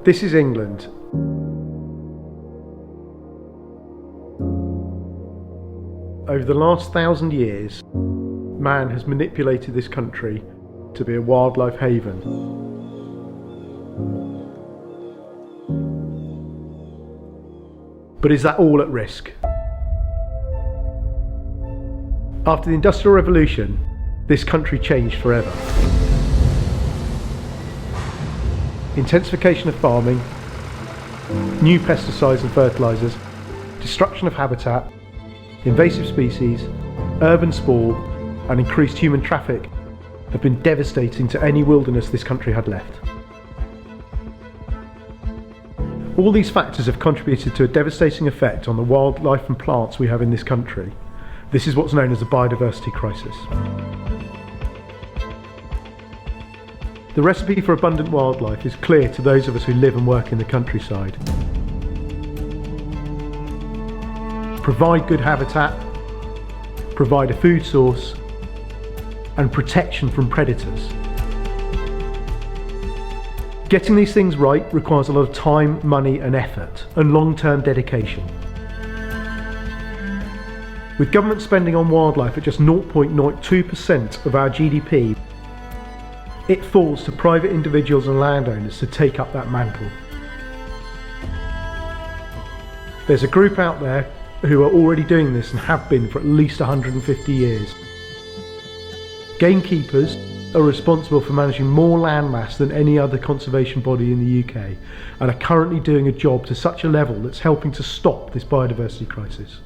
This is England. Over the last 1,000 years, man has manipulated this country to be a wildlife haven. But is that all at risk? After the Industrial Revolution, this country changed forever. Intensification of farming, new pesticides and fertilisers, destruction of habitat, invasive species, urban sprawl and increased human traffic have been devastating to any wilderness this country had left. All these factors have contributed to a devastating effect on the wildlife and plants we have in this country. This is what's known as the biodiversity crisis. The recipe for abundant wildlife is clear to those of us who live and work in the countryside. Provide good habitat, provide a food source, and protection from predators. Getting these things right requires a lot of time, money and effort, and long-term dedication. With government spending on wildlife at just 0.02% of our GDP, it falls to private individuals and landowners to take up that mantle. There's a group out there who are already doing this and have been for at least 150 years. Gamekeepers are responsible for managing more landmass than any other conservation body in the UK and are currently doing a job to such a level that's helping to stop this biodiversity crisis.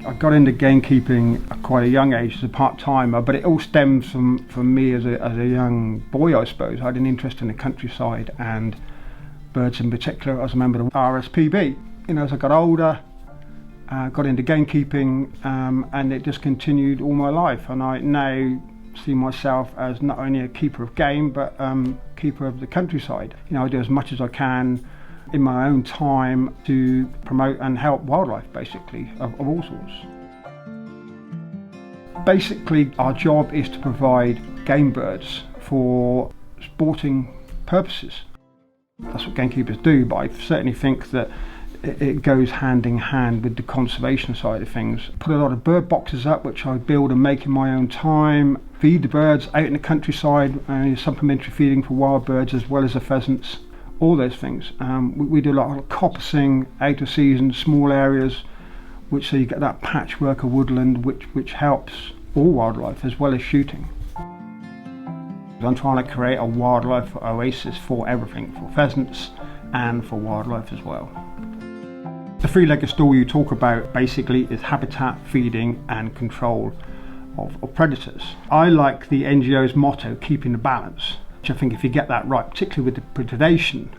I got into gamekeeping at quite a young age as a part-timer, but it all stems from me as a young boy, I suppose. I had an interest in the countryside and birds in particular. I was a member of the RSPB. You know, as I got older, got into gamekeeping, and it just continued all my life. And I now see myself as not only a keeper of game, but keeper of the countryside. You know, I do as much as I can in my own time to promote and help wildlife, basically, of all sorts. Basically, our job is to provide game birds for sporting purposes. That's what gamekeepers do, but I certainly think that it goes hand in hand with the conservation side of things. Put a lot of bird boxes up, which I build and make in my own time, feed the birds out in the countryside, supplementary feeding for wild birds as well as the pheasants. All those things. We do a lot of coppicing, out of season, small areas, which so you get that patchwork of woodland, which helps all wildlife as well as shooting. I'm trying to create a wildlife oasis for everything, for pheasants and for wildlife as well. The three-legged stool you talk about basically is habitat, feeding and control of predators. I like the NGO's motto, keeping the balance. I think if you get that right, particularly with the predation,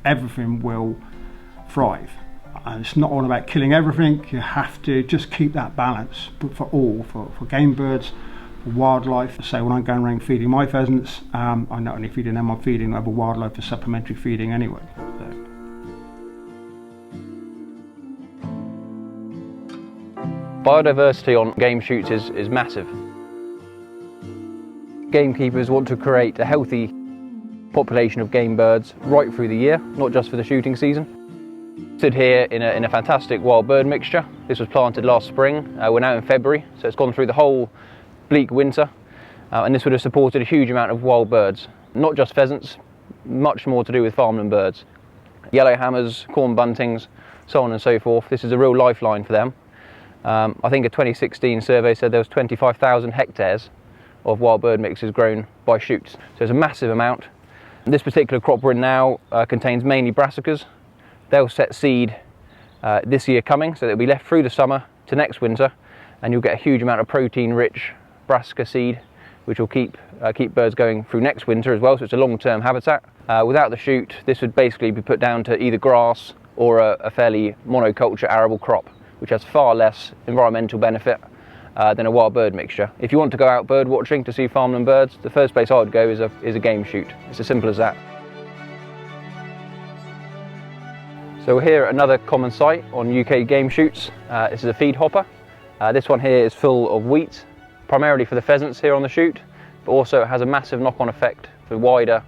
everything will thrive. And it's not all about killing everything. You have to just keep that balance, but for all, for game birds, for wildlife. So when I'm going around feeding my pheasants, I'm not only feeding them, I'm feeding other wildlife for supplementary feeding anyway. So. Biodiversity on game shoots is massive. Gamekeepers want to create a healthy population of game birds right through the year, not just for the shooting season. Stood here in a fantastic wild bird mixture. This was planted last spring. We're now in February, so it's gone through the whole bleak winter, and this would have supported a huge amount of wild birds, not just pheasants, much more to do with farmland birds. Yellowhammers, corn buntings, so on and so forth. This is a real lifeline for them. I think a 2016 survey said there was 25,000 hectares of wild bird mixes grown by shoots. So it's a massive amount. This particular crop we're in now contains mainly brassicas. They'll set seed this year coming, so they'll be left through the summer to next winter, and you'll get a huge amount of protein-rich brassica seed, which will keep birds going through next winter as well, so it's a long-term habitat. Without the shoot, this would basically be put down to either grass or a fairly monoculture arable crop, which has far less environmental benefit than a wild bird mixture. If you want to go out bird watching to see farmland birds, the first place I would go is a game shoot. It's as simple as that. So we're here at another common site on UK game shoots. This is a feed hopper. This one here is full of wheat, primarily for the pheasants here on the shoot, but also it has a massive knock-on effect for wider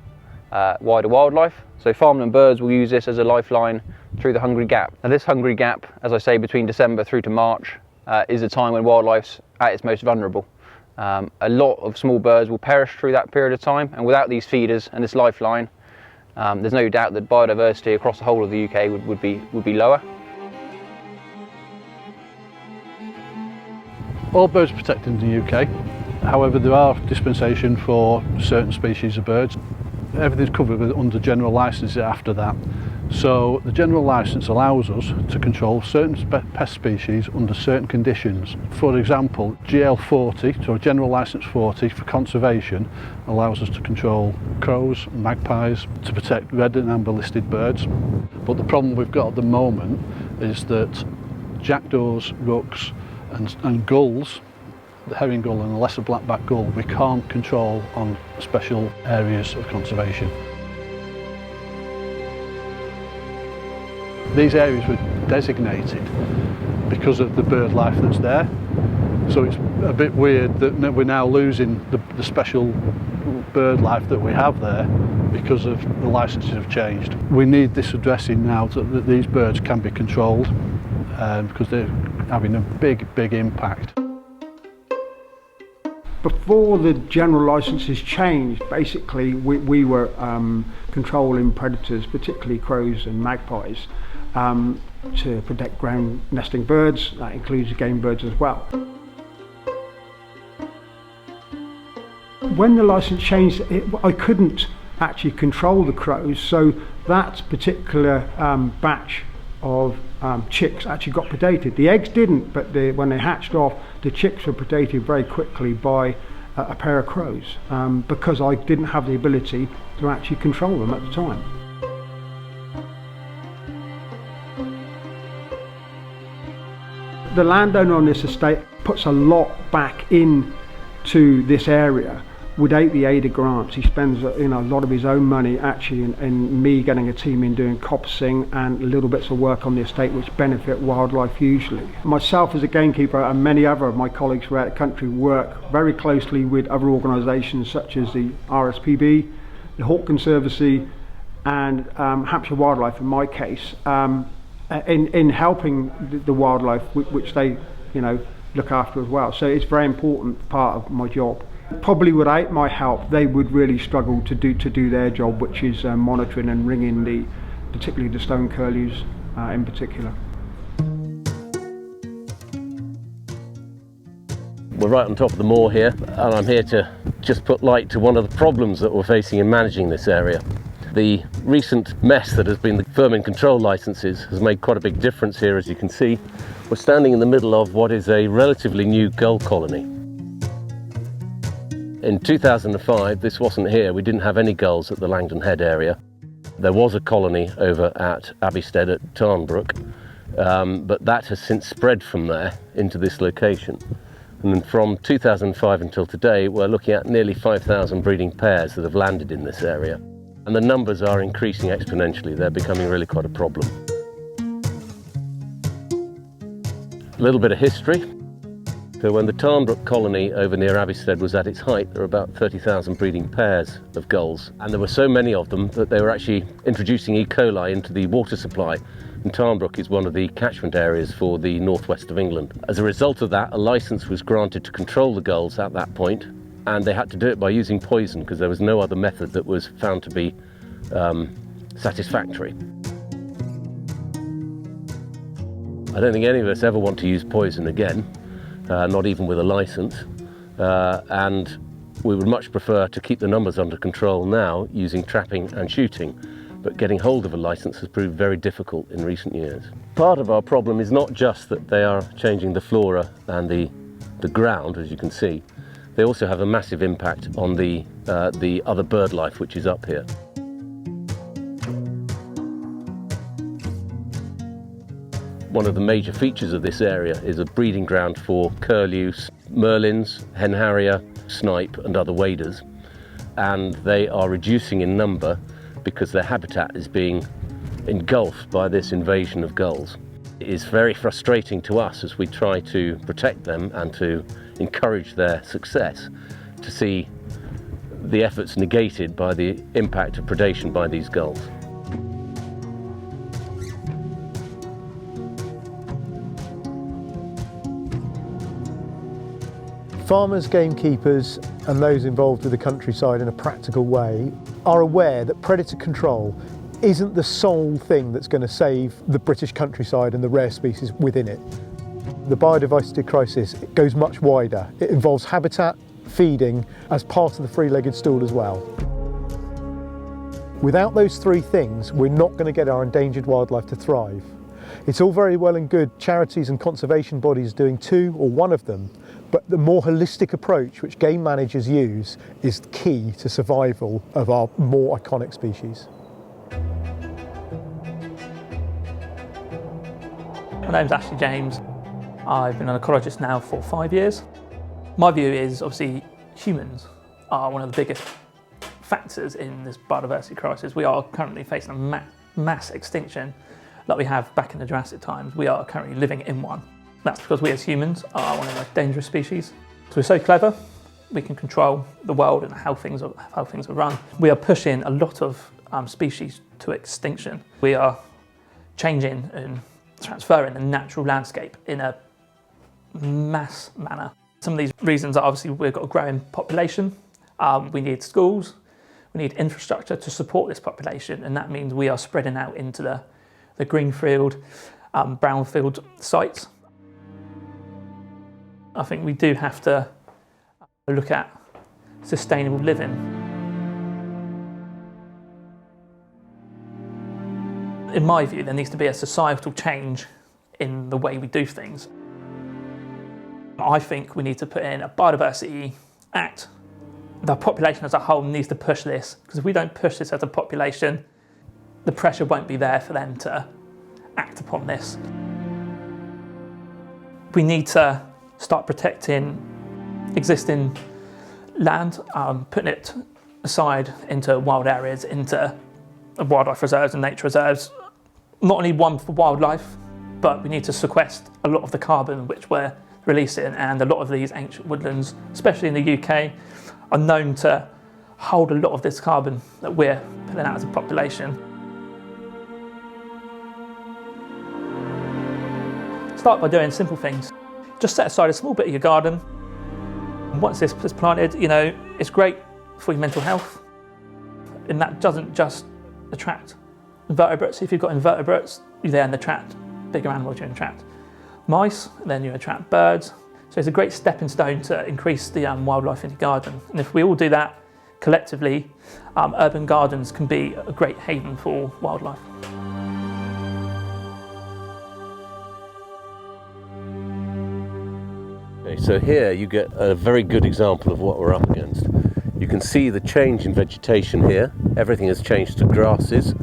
wildlife. So farmland birds will use this as a lifeline through the hungry gap. Now this hungry gap, as I say, between December through to March, is a time when wildlife's at its most vulnerable. A lot of small birds will perish through that period of time, and without these feeders and this lifeline, there's no doubt that biodiversity across the whole of the UK would be lower. All birds are protected in the UK, however there are dispensation for certain species of birds. Everything's covered under general licences after that. So the general licence allows us to control certain pest species under certain conditions. For example, GL 40, so general licence 40 for conservation, allows us to control crows and magpies to protect red and amber listed birds. But the problem we've got at the moment is that jackdaws, rooks and gulls, the herring gull and the lesser blackback gull, we can't control on special areas of conservation. These areas were designated because of the bird life that's there, so it's a bit weird that we're now losing the special bird life that we have there because of the licences have changed. We need this addressing now that these birds can be controlled because they're having a big impact. Before the general licences changed, basically we were controlling predators, particularly crows and magpies, to protect ground nesting birds. That includes game birds as well. When the licence changed, I couldn't actually control the crows, so that particular batch of chicks actually got predated. The eggs didn't, but when they hatched off, the chicks were predated very quickly by a pair of crows because I didn't have the ability to actually control them at the time. The landowner on this estate puts a lot back into this area without the aid of grants. He spends a lot of his own money actually in me getting a team in doing coppicing and little bits of work on the estate which benefit wildlife hugely. Myself as a gamekeeper and many other of my colleagues throughout the country work very closely with other organisations such as the RSPB, the Hawk Conservancy and Hampshire Wildlife in my case, in helping the wildlife which they look after as well. So it's a very important part of my job. Probably without my help they would really struggle to do their job, which is monitoring and ringing particularly the stone curlews in particular. We're right on top of the moor here, and I'm here to just put light to one of the problems that we're facing in managing this area. The recent mess that has been the vermin control licences has made quite a big difference here. As you can see, we're standing in the middle of what is a relatively new gull colony. In 2005, this wasn't here. We didn't have any gulls at the Langdon Head area. There was a colony over at Abbeystead at Tarnbrook, but that has since spread from there into this location. And from 2005 until today, we're looking at nearly 5,000 breeding pairs that have landed in this area. And the numbers are increasing exponentially. They're becoming really quite a problem. A little bit of history. So when the Tarnbrook colony over near Abbeystead was at its height, there were about 30,000 breeding pairs of gulls. And there were so many of them that they were actually introducing E. coli into the water supply. And Tarnbrook is one of the catchment areas for the northwest of England. As a result of that, a licence was granted to control the gulls at that point, and they had to do it by using poison because there was no other method that was found to be satisfactory. I don't think any of us ever want to use poison again. Not even with a licence, and we would much prefer to keep the numbers under control now using trapping and shooting, but getting hold of a licence has proved very difficult in recent years. Part of our problem is not just that they are changing the flora and the ground, as you can see, they also have a massive impact on the other bird life which is up here. One of the major features of this area is a breeding ground for curlews, merlins, hen harrier, snipe and other waders, and they are reducing in number because their habitat is being engulfed by this invasion of gulls. It is very frustrating to us as we try to protect them and to encourage their success to see the efforts negated by the impact of predation by these gulls. Farmers, gamekeepers and those involved with the countryside in a practical way are aware that predator control isn't the sole thing that's going to save the British countryside and the rare species within it. The biodiversity crisis goes much wider. It involves habitat, feeding as part of the three-legged stool as well. Without those three things, we're not going to get our endangered wildlife to thrive. It's all very well and good charities and conservation bodies doing two or one of them, but the more holistic approach which game managers use is key to survival of our more iconic species. My name's Ashley James. I've been an ecologist now for 5 years. My view is obviously humans are one of the biggest factors in this biodiversity crisis. We are currently facing a mass extinction like we have back in the Jurassic times. We are currently living in one. That's because we as humans are one of the most dangerous species. So we're so clever, we can control the world and how things are run. We are pushing a lot of species to extinction. We are changing and transferring the natural landscape in a mass manner. Some of these reasons are obviously we've got a growing population, we need schools, we need infrastructure to support this population, and that means we are spreading out into the greenfield, brownfield sites. I think we do have to look at sustainable living. In my view, there needs to be a societal change in the way we do things. I think we need to put in a biodiversity act. The population as a whole needs to push this, because if we don't push this as a population, the pressure won't be there for them to act upon this. We need to start protecting existing land, putting it aside into wild areas, into wildlife reserves and nature reserves. Not only one for wildlife, but we need to sequester a lot of the carbon which we're releasing, and a lot of these ancient woodlands, especially in the UK, are known to hold a lot of this carbon that we're putting out as a population. Start by doing simple things. Just set aside a small bit of your garden. Once this is planted, you know, it's great for your mental health. And that doesn't just attract invertebrates. If you've got invertebrates, you then attract bigger animals, you attract mice, then you attract birds. So it's a great stepping stone to increase the wildlife in your garden. And if we all do that collectively, urban gardens can be a great haven for wildlife. So here you get a very good example of what we're up against. You can see the change in vegetation here. Everything has changed to grasses.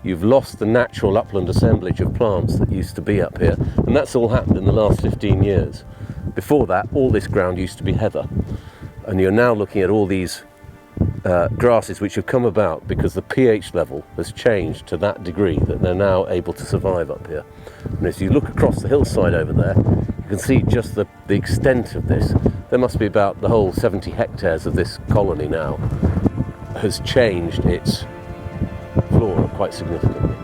You've lost the natural upland assemblage of plants that used to be up here, and that's all happened in the last 15 years. Before that, all this ground used to be heather, and you're now looking at all these grasses which have come about because the pH level has changed to that degree that they're now able to survive up here. And as you look across the hillside over there, you can see just the extent of this. There must be about the whole 70 hectares of this colony now has changed its flora quite significantly.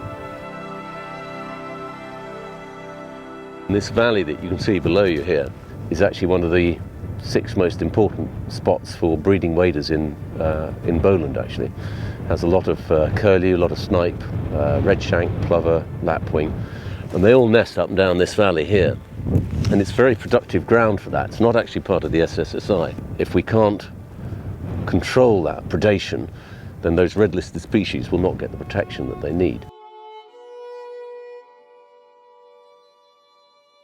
And this valley that you can see below you here is actually one of the 6 most important spots for breeding waders in Bowland. Actually has a lot of curlew, a lot of snipe, redshank, plover, lapwing, and they all nest up and down this valley here, and it's very productive ground for that. It's not actually part of the SSSI. If we can't control that predation, then those red listed species will not get the protection that they need.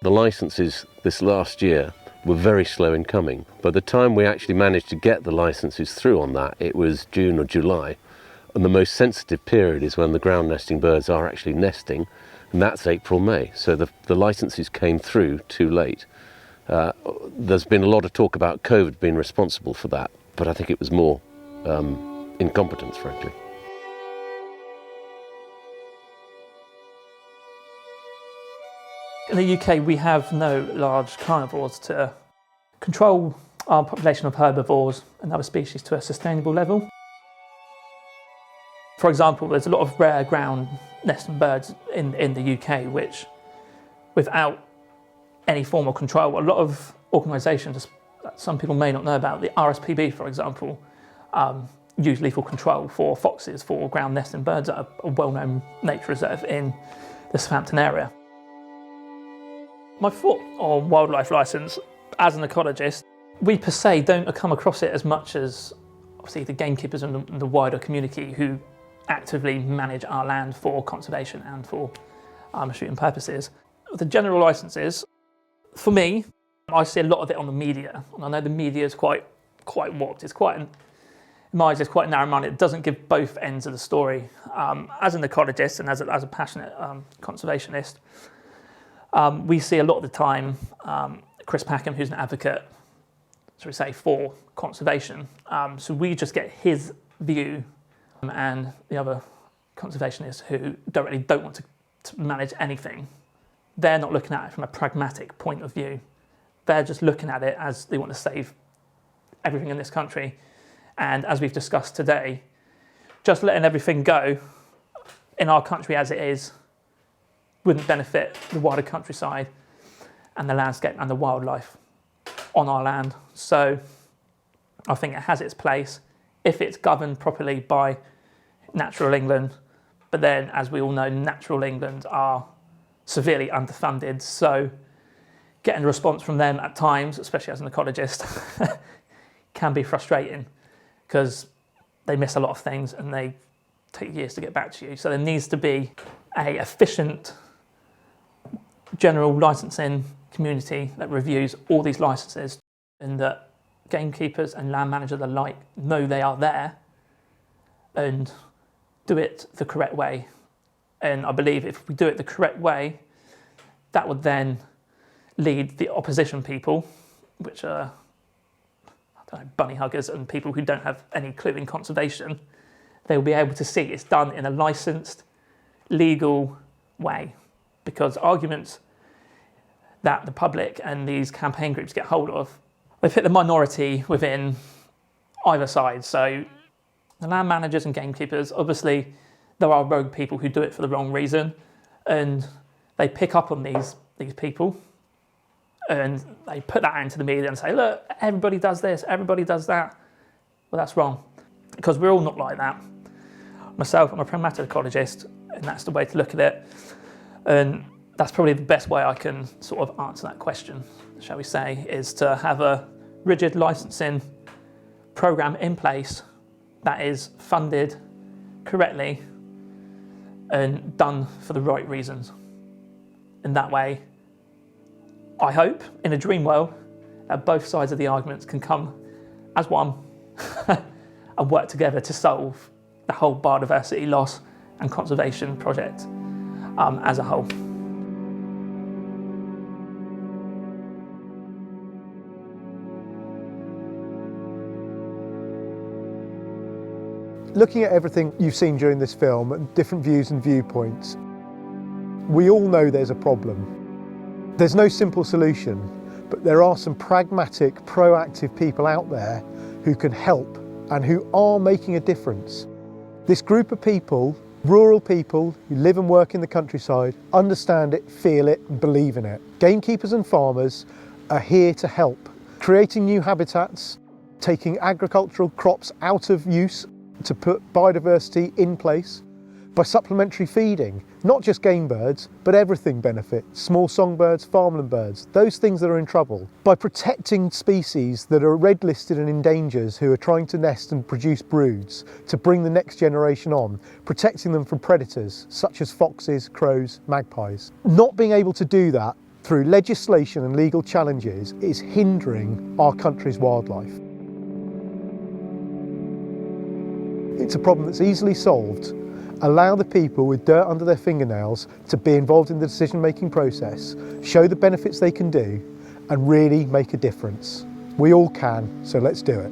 The licenses this last year were very slow in coming. By the time we actually managed to get the licenses through on that, it was June or July, and the most sensitive period is when the ground nesting birds are actually nesting, and that's April, May. So the licenses came through too late. There's been a lot of talk about COVID being responsible for that, but I think it was more incompetence, frankly. In the UK, we have no large carnivores to control our population of herbivores and other species to a sustainable level. For example, there's a lot of rare ground nesting birds in the UK which, without any form of control, a lot of organisations that some people may not know about, the RSPB for example, use lethal control for foxes, for ground nesting birds at a well-known nature reserve in the Southampton area. My thought on wildlife licence, as an ecologist, we per se don't come across it as much as obviously the gamekeepers and the wider community who actively manage our land for conservation and for shooting purposes. The general licences, for me, I see a lot of it on the media, and I know the media is quite warped. It's quite, in my eyes, it's quite narrow-minded. It doesn't give both ends of the story. As an ecologist and as a passionate conservationist, we see a lot of the time Chris Packham, who's an advocate, shall we say, for conservation. So we just get his view, and the other conservationists who directly don't want to manage anything, they're not looking at it from a pragmatic point of view. They're just looking at it as they want to save everything in this country. And as we've discussed today, just letting everything go in our country as it is wouldn't benefit the wider countryside and the landscape and the wildlife on our land. So I think it has its place if it's governed properly by Natural England. But then, as we all know, Natural England are severely underfunded. So getting a response from them at times, especially as an ecologist, can be frustrating because they miss a lot of things and they take years to get back to you. So there needs to be an efficient general licensing community that reviews all these licenses, and that gamekeepers and land managers alike know they are there and do it the correct way. And I believe if we do it the correct way, that would then lead the opposition people, which are bunny huggers and people who don't have any clue in conservation, they will be able to see it's done in a licensed, legal way. Because arguments that the public and these campaign groups get hold of, they've hit the minority within either side. So the land managers and gamekeepers, obviously there are rogue people who do it for the wrong reason, and they pick up on these people and they put that into the media and say, look, everybody does this, everybody does that. Well, that's wrong, because we're all not like that. Myself, I'm a pragmatic ecologist, and that's the way to look at it. And that's probably the best way I can sort of answer that question, shall we say, is to have a rigid licensing program in place that is funded correctly and done for the right reasons. In that way, I hope, in a dream world, that both sides of the arguments can come as one and work together to solve the whole biodiversity loss and conservation project as a whole. Looking at everything you've seen during this film, and different views and viewpoints, we all know there's a problem. There's no simple solution, but there are some pragmatic, proactive people out there who can help and who are making a difference. This group of people, rural people who live and work in the countryside, understand it, feel it, and believe in it. Gamekeepers and farmers are here to help, creating new habitats, taking agricultural crops out of use to put biodiversity in place. By supplementary feeding, not just game birds, but everything benefits. Small songbirds, farmland birds, those things that are in trouble. By protecting species that are red listed and endangered who are trying to nest and produce broods to bring the next generation on, protecting them from predators such as foxes, crows, magpies. Not being able to do that through legislation and legal challenges is hindering our country's wildlife. It's a problem that's easily solved. Allow the people with dirt under their fingernails to be involved in the decision-making process, show the benefits they can do, and really make a difference. We all can, so let's do it.